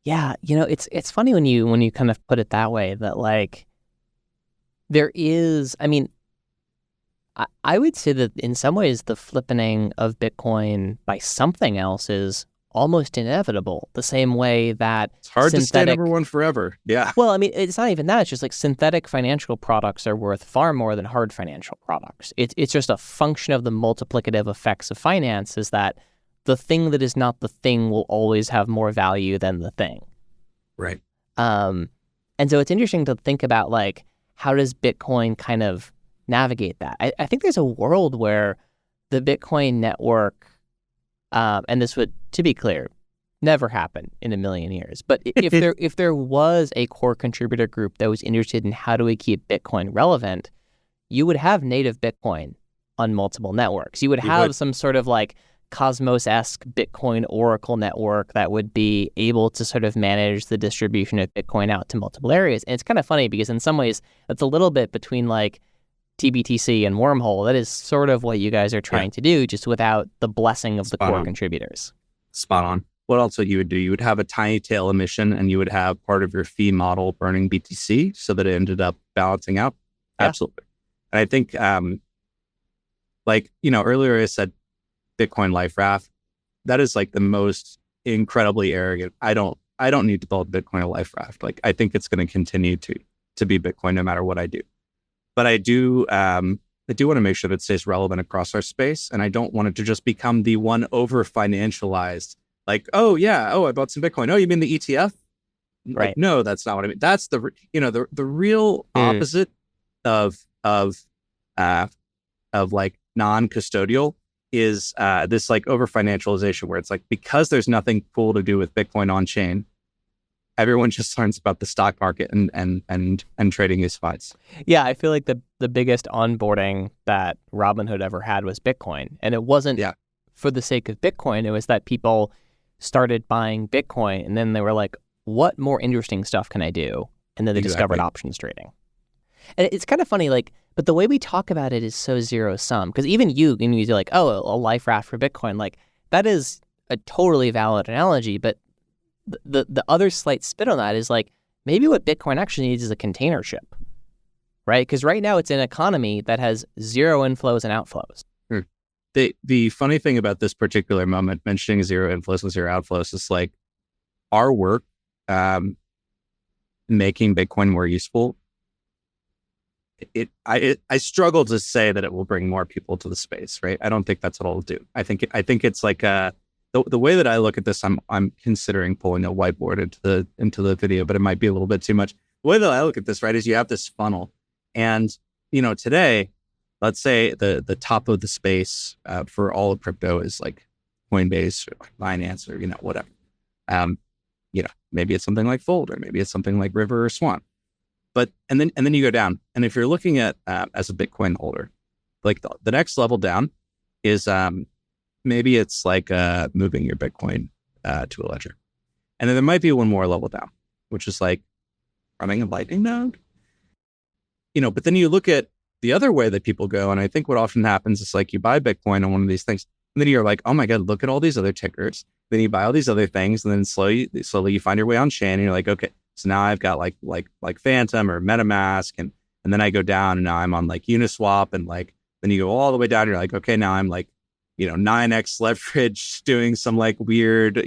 Speaker 1: Yeah. It's funny when you kind of put it that way, that like there is, I mean, I would say that in some ways the flippening of Bitcoin by something else is almost inevitable, the same way that
Speaker 2: it's hard to stay number one forever. Yeah.
Speaker 1: Well, I mean, it's not even that. It's just like synthetic financial products are worth far more than hard financial products. It's just a function of the multiplicative effects of finance, is that the thing that is not the thing will always have more value than the thing.
Speaker 2: Right.
Speaker 1: And so it's interesting to think about, like, how does Bitcoin kind of navigate that? I think there's a world where the Bitcoin network, and this would, to be clear, never happen in a million years. But if there was a core contributor group that was interested in how do we keep Bitcoin relevant, you would have native Bitcoin on multiple networks. You would have some sort of like Cosmos-esque Bitcoin Oracle network that would be able to sort of manage the distribution of Bitcoin out to multiple areas. And it's kind of funny because in some ways it's a little bit between like tBTC and Wormhole. That is sort of what you guys are trying to do, just without the blessing of the core contributors. Spot on.
Speaker 2: What else would you do? You would have a tiny tail emission, and you would have part of your fee model burning BTC so that it ended up balancing out. Yeah. Absolutely. And I think, earlier I said Bitcoin life raft. That is like the most incredibly arrogant. I don't need to build Bitcoin a life raft. Like, I think it's going to continue to be Bitcoin no matter what I do. But I do want to make sure that it stays relevant across our space, and I don't want it to just become the one over financialized. Like, I bought some Bitcoin. Oh, you mean the ETF?
Speaker 1: Right.
Speaker 2: Like, no, that's not what I mean. That's the real opposite of like non-custodial is this like over financialization where it's like, because there's nothing cool to do with Bitcoin on chain, everyone just learns about the stock market and trading these fights.
Speaker 1: Yeah, I feel like the biggest onboarding that Robinhood ever had was Bitcoin. And it wasn't for the sake of Bitcoin. It was that people started buying Bitcoin and then they were like, what more interesting stuff can I do? And then they discovered options trading. And it's kind of funny, like, but the way we talk about it is so zero sum. Because even you're like, oh, a life raft for Bitcoin. Like, that is a totally valid analogy. But the other slight spin on that is like, maybe what Bitcoin actually needs is a container ship, right? Because right now it's an economy that has zero inflows and outflows.
Speaker 2: The funny thing about this particular moment, mentioning zero inflows and zero outflows, is like our work making Bitcoin more useful. I struggle to say that it will bring more people to the space, right? I don't think that's what it'll do. I think it's like the way that I look at this, I'm considering pulling a whiteboard into the video, but it might be a little bit too much. The way that I look at this, right, is you have this funnel, and today, let's say the top of the space for all of crypto is like Coinbase or Binance or whatever. Maybe it's something like Fold, or maybe it's something like River or Swan. But and then you go down, and if you're looking at as a Bitcoin holder, like the next level down is maybe it's like moving your Bitcoin to a ledger, and then there might be one more level down, which is like running a Lightning node. But then you look at the other way that people go, and I think what often happens is like you buy Bitcoin on one of these things, and then you're like, oh my God, look at all these other tickers. Then you buy all these other things, and then slowly you find your way on chain, and you're like, okay, so now I've got like Phantom or MetaMask, and then I go down, and now I'm on like Uniswap, and like then you go all the way down, and you're like, okay, now I'm like 9x leverage doing some like weird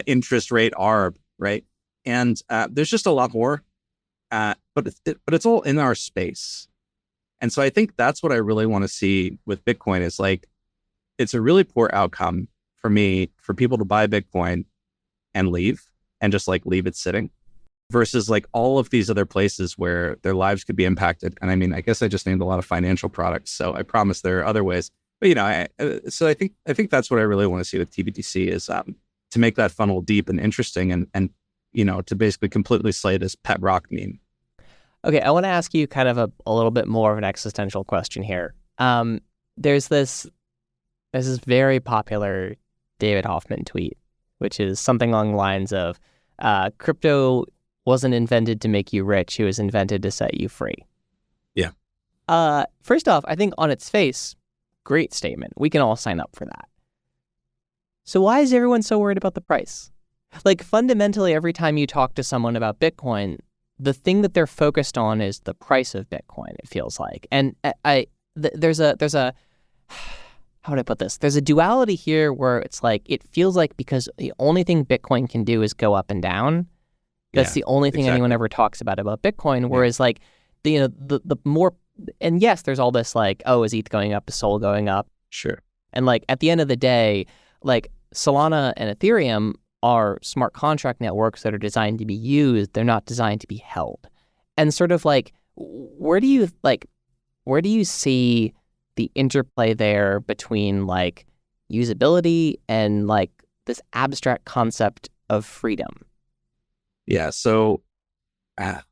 Speaker 2: interest rate arb, right? And there's just a lot more, but it's all in our space. And so I think that's what I really want to see with Bitcoin is like, it's a really poor outcome for me, for people to buy Bitcoin and leave and just like leave it sitting versus like all of these other places where their lives could be impacted. And I mean, I guess I just named a lot of financial products, so I promise there are other ways. But so I think that's what I really want to see with tBTC is to make that funnel deep and interesting and to basically completely slay this pet rock meme.
Speaker 1: Okay, I want to ask you kind of a little bit more of an existential question here. There's this very popular David Hoffman tweet, which is something along the lines of, crypto wasn't invented to make you rich, it was invented to set you free.
Speaker 2: Yeah.
Speaker 1: First off, I think on its face, great statement. We can all sign up for that. So why is everyone so worried about the price? Like fundamentally, every time you talk to someone about Bitcoin, the thing that they're focused on is the price of Bitcoin, it feels like. And there's a how would I put this? There's a duality here where it's like, it feels like because the only thing Bitcoin can do is go up and down. That's the only thing anyone ever talks about Bitcoin. Whereas like, the more, and yes, there's all this like, oh, is ETH going up? Is Sol going up?
Speaker 2: Sure.
Speaker 1: And like, at the end of the day, like Solana and Ethereum are smart contract networks that are designed to be used. They're not designed to be held. And sort of like, where do you see the interplay there between like usability and like this abstract concept of freedom?
Speaker 2: Yeah. So that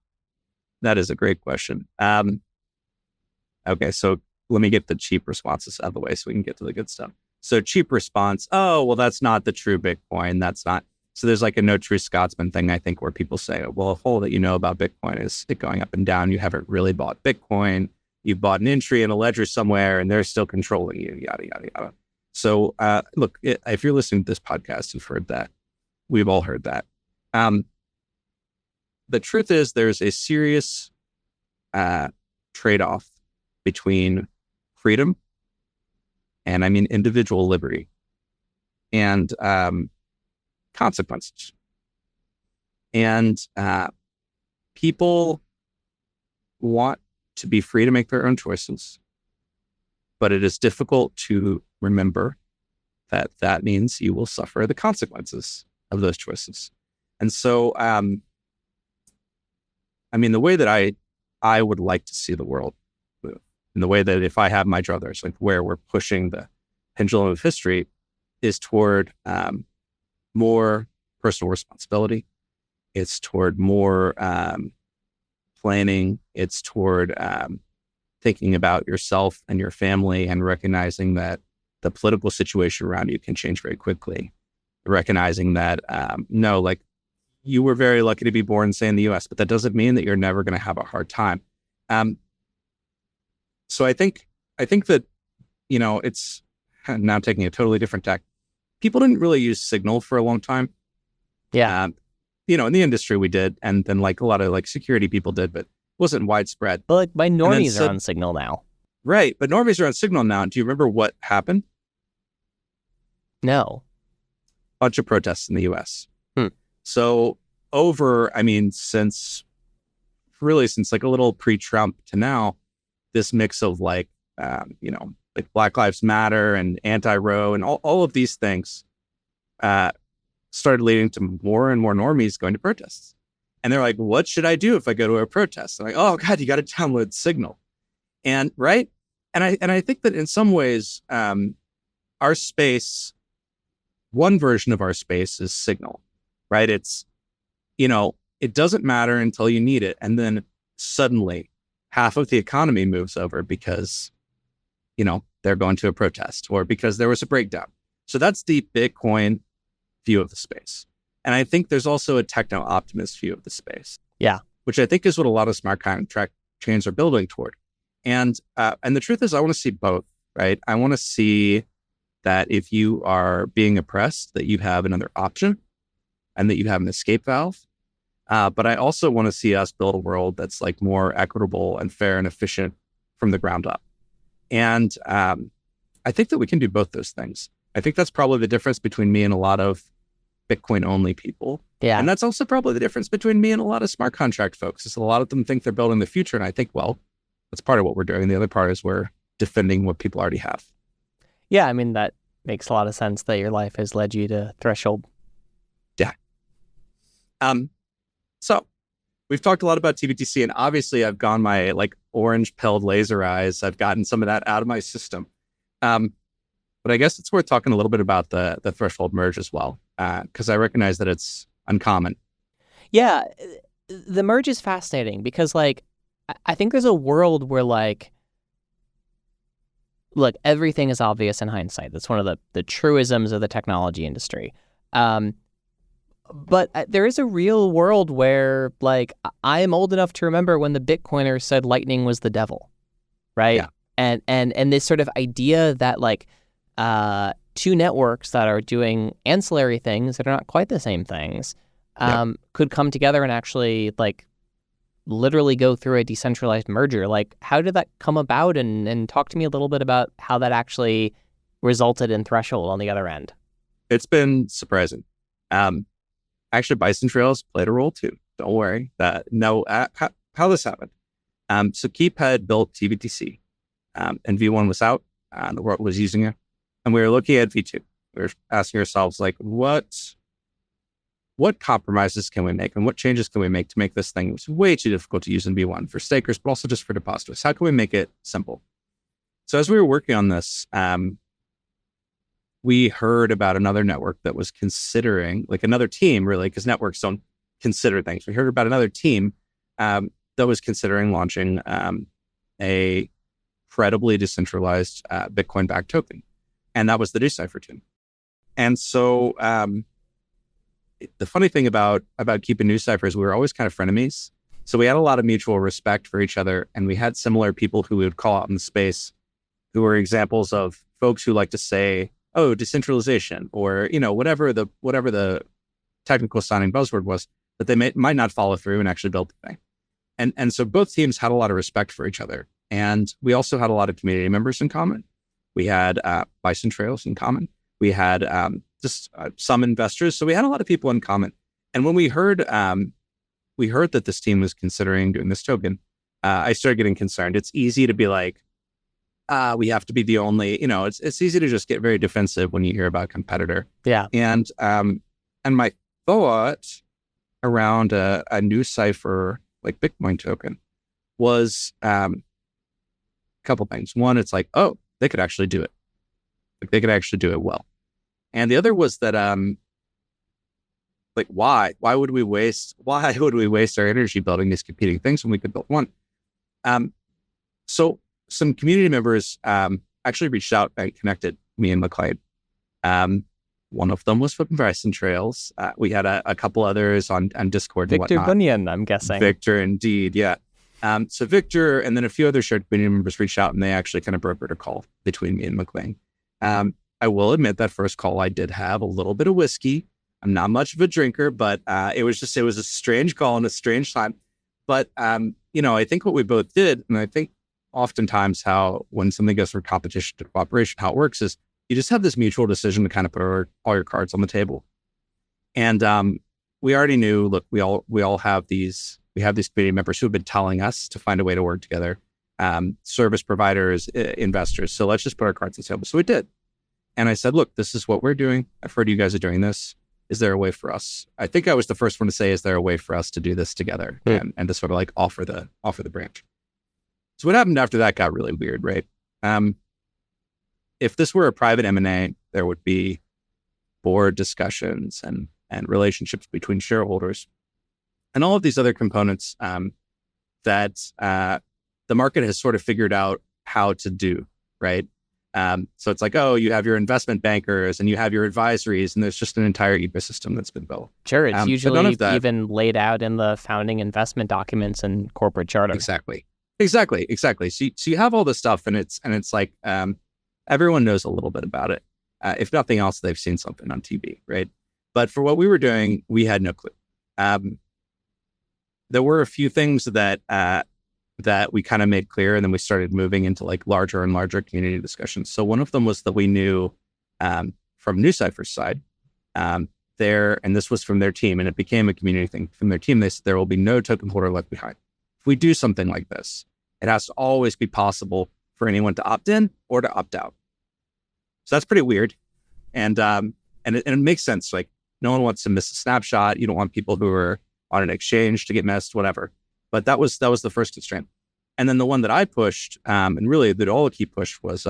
Speaker 2: is a great question. Okay. So let me get the cheap responses out of the way so we can get to the good stuff. So cheap response. Oh, well, that's not the true Bitcoin. That's not. So there's like a no true Scotsman thing, I think, where people say, well, if all that you know about Bitcoin is it going up and down, you haven't really bought Bitcoin. You bought an entry in a ledger somewhere and they're still controlling you, yada, yada, yada. So look, if you're listening to this podcast, you've heard that. We've all heard that. The truth is there's a serious trade-off between freedom, and I mean individual liberty, and consequences. And people want to be free to make their own choices, but it is difficult to remember that that means you will suffer the consequences of those choices. And so, I mean, the way that I would like to see the world move, and the way that if I have my druthers, like where we're pushing pendulum of history is toward more personal responsibility. It's toward more planning. It's toward thinking about yourself and your family and recognizing that the political situation around you can change very quickly. Recognizing that, no, like you were very lucky to be born, say, in the US, but that doesn't mean that you're never going to have a hard time. So I think that, it's now taking a totally different tack. People didn't really use Signal for a long time.
Speaker 1: Yeah.
Speaker 2: In the industry we did, and then like a lot of like security people did, but it wasn't widespread.
Speaker 1: But like my normies are on Signal now.
Speaker 2: Right. But normies are on Signal now. Do you remember what happened?
Speaker 1: No.
Speaker 2: Bunch of protests in the US. So since like a little pre-Trump to now, this mix of like, like Black Lives Matter and anti-Roe and all of these things started leading to more and more normies going to protests. And they're like, what should I do if I go to a protest? I'm like, oh God, you got to download Signal. And right. And I think that in some ways, our space, one version of our space is Signal, right? It's, it doesn't matter until you need it. And then suddenly half of the economy moves over because, they're going to a protest or because there was a breakdown. So that's the Bitcoin view of the space. And I think there's also a techno-optimist view of the space.
Speaker 1: Yeah.
Speaker 2: Which I think is what a lot of smart contract chains are building toward. And the truth is I want to see both, right? I want to see that if you are being oppressed, that you have another option and that you have an escape valve. But I also want to see us build a world that's like more equitable and fair and efficient from the ground up. And I think that we can do both those things. I think that's probably the difference between me and a lot of Bitcoin only people.
Speaker 1: Yeah.
Speaker 2: And that's also probably the difference between me and a lot of smart contract folks is a lot of them think they're building the future. And I think, well, that's part of what we're doing. The other part is we're defending what people already have.
Speaker 1: Yeah. I mean, that makes a lot of sense that your life has led you to Threshold.
Speaker 2: Yeah. So we've talked a lot about tBTC, and obviously I've gone my like orange pilled laser eyes. I've gotten some of that out of my system. But I guess it's worth talking a little bit about the Threshold merge as well, because I recognize that it's uncommon.
Speaker 1: Yeah, the merge is fascinating because like I think there's a world where like, look, everything is obvious in hindsight. That's one of the truisms of the technology industry. But there is a real world where like I am old enough to remember when the Bitcoiners said Lightning was the devil, right?
Speaker 2: Yeah.
Speaker 1: And this sort of idea that like two networks that are doing ancillary things that are not quite the same things could come together and actually like literally go through a decentralized merger. Like, how did that come about? And talk to me a little bit about how that actually resulted in Threshold on the other end.
Speaker 2: It's been surprising. Actually, Bison Trails played a role too. Don't worry. How this happened. So Keep had built tBTC, and V1 was out, and the world was using it. And we were looking at V2. We were asking ourselves, like, what compromises can we make and what changes can we make to make this thing way too difficult to use in V1 for stakers, but also just for depositors? How can we make it simple? So as we were working on this, we heard about another network that was considering, like another team really, because networks don't consider things. We heard about another team that was considering launching a credibly decentralized Bitcoin-backed token. And that was the Decipher team. And so the funny thing about Keep and Decipher is we were always kind of frenemies. So we had a lot of mutual respect for each other. And we had similar people who we would call out in the space who were examples of folks who like to say, oh, decentralization, or, whatever the technical sounding buzzword was, that they might not follow through and actually build the thing. And so both teams had a lot of respect for each other. And we also had a lot of community members in common. We had Bison Trails in common. We had some investors. So we had a lot of people in common. And when we heard that this team was considering doing this token, I started getting concerned. It's easy to be like, we have to be the only, it's easy to just get very defensive when you hear about a competitor.
Speaker 1: Yeah.
Speaker 2: And my thought around a new cipher like Bitcoin token was a couple things. One, it's like, oh, they could actually do it. Like they could actually do it well. And the other was that like why would we waste our energy building these competing things when we could build one? So some community members actually reached out and connected me and McLean. One of them was from Bryson Trails. We had a couple others on Discord and
Speaker 1: Victor
Speaker 2: whatnot.
Speaker 1: Bunyan, I'm guessing.
Speaker 2: Victor, indeed, yeah. So Victor and then a few other shared community members reached out and they actually kind of brokered a call between me and McLean. I will admit that first call I did have a little bit of whiskey. I'm not much of a drinker, but it was a strange call and a strange time. But, I think what we both did, and I think oftentimes how when something goes from competition to cooperation, how it works is you just have this mutual decision to kind of put all your cards on the table. And we already knew, look, we all have these community members who have been telling us to find a way to work together, service providers, investors. So let's just put our cards on the table. So we did. And I said, look, this is what we're doing. I've heard you guys are doing this. Is there a way for us? I think I was the first one to say, is there a way for us to do this together and to sort of like offer the branch? So what happened after that got really weird, right? If this were a private M&A, there would be board discussions and relationships between shareholders and all of these other components that the market has sort of figured out how to do, right? So it's like, oh, you have your investment bankers and you have your advisories, and there's just an entire ecosystem that's been built.
Speaker 1: Sure, it's usually even laid out in the founding investment documents and corporate charter.
Speaker 2: Exactly. So you have all this stuff, and it's like everyone knows a little bit about it. If nothing else, they've seen something on TV, right? But for what we were doing, we had no clue. There were a few things that we kind of made clear, and then we started moving into like larger and larger community discussions. So one of them was that we knew from NewCypher's side there, and this was from their team, and it became a community thing. From their team, they said there will be no token holder left behind. If we do something like this, it has to always be possible for anyone to opt in or to opt out. So that's pretty weird, and it makes sense. Like no one wants to miss a snapshot. You don't want people who are on an exchange to get missed, whatever. But that was the first constraint. And then the one that I pushed, and really that all key pushed was,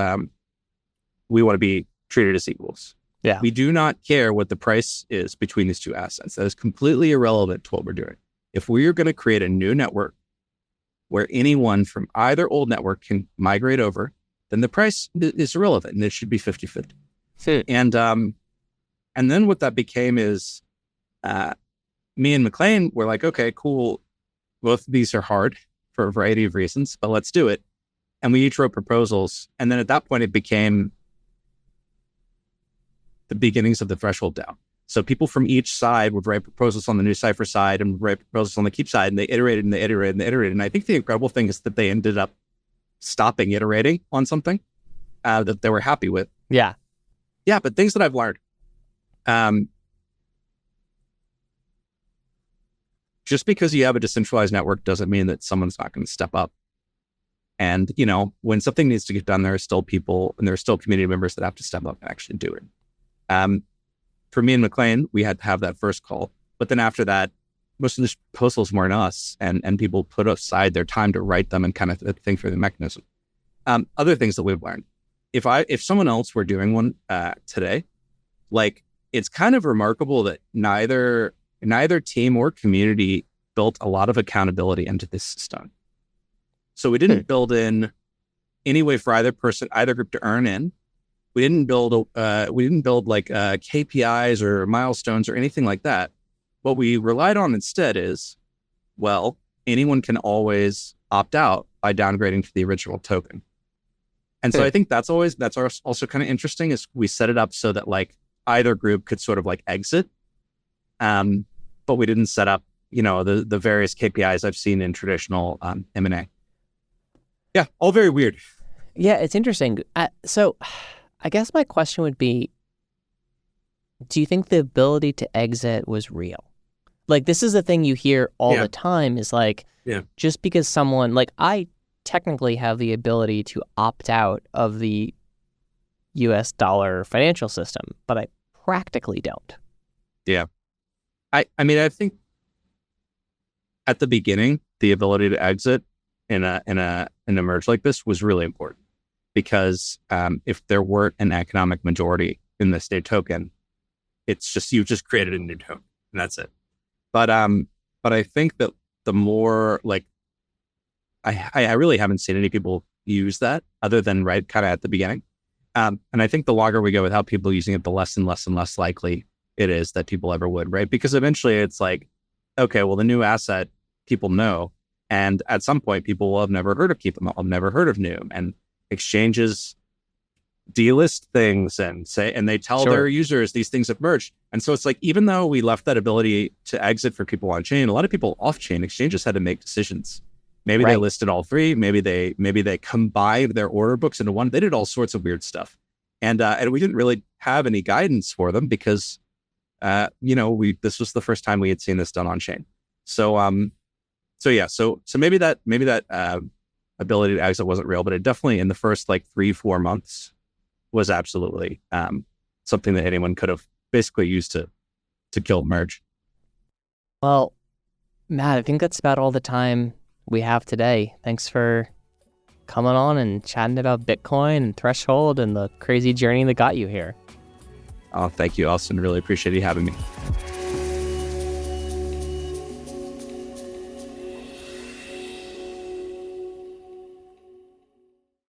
Speaker 2: we want to be treated as equals.
Speaker 1: Yeah.
Speaker 2: We do not care what the price is between these two assets. That is completely irrelevant to what we're doing. If we are going to create a new network where anyone from either old network can migrate over, then the price is irrelevant and it should be 50-50. And then what that became is, me and McLean were like, okay, cool. Both of these are hard for a variety of reasons, but let's do it. And we each wrote proposals. And then at that point, it became the beginnings of the threshold DAO. So people from each side would write proposals on the NewCypher side and write proposals on the Keep side, and they iterated and they iterated and they iterated. And I think the incredible thing is that they ended up stopping iterating on something that they were happy with.
Speaker 1: Yeah.
Speaker 2: Yeah, but things that I've learned. Just because you have a decentralized network doesn't mean that someone's not going to step up. And, when something needs to get done, there are still people and there are still community members that have to step up and actually do it. For me and McLean, we had to have that first call. But then after that, most of the proposals weren't us, and people put aside their time to write them and kind of think through the mechanism. Other things that we've learned. If someone else were doing one today, like it's kind of remarkable that neither team or community built a lot of accountability into this system. So we didn't build in any way for either group to earn in. We didn't build like KPIs or milestones or anything like that. What we relied on instead is, well, anyone can always opt out by downgrading to the original token. And so I think that's also kind of interesting is we set it up so that like either group could sort of like exit. But we didn't set up, the various KPIs I've seen in traditional M&A. Yeah, all very weird.
Speaker 1: Yeah, it's interesting. So I guess my question would be, do you think the ability to exit was real? Like, this is the thing you hear all the time is like, just because someone, like I technically have the ability to opt out of the US dollar financial system, but I practically don't.
Speaker 2: Yeah. I mean, I think at the beginning, the ability to exit in a merge like this was really important. because if there weren't an economic majority in this new token, it's just, you've just created a new token and that's it. But I think that the more like, I really haven't seen any people use that other than right kind of at the beginning. And I think the longer we go without people using it, the less and less and less likely it is that people ever would, right? Because eventually it's like, okay, well, the new asset people know. And at some point, people will have never heard of Keep, have never heard of New. And exchanges delist things and they tell their users these things have merged. And so it's like, even though we left that ability to exit for people on chain, a lot of people off chain, exchanges had to make decisions. Maybe they listed all three. Maybe they combined their order books into one. They did all sorts of weird stuff. And we didn't really have any guidance for them because, this was the first time we had seen this done on chain. So maybe that ability to exit wasn't real, but it definitely in the first like 3-4 months was absolutely something that anyone could have basically used to kill merge.
Speaker 1: Well, Matt, I think that's about all the time we have today. Thanks for coming on and chatting about Bitcoin and Threshold and the crazy journey that got you here.
Speaker 2: Oh, thank you, Austin. Really appreciate you having me.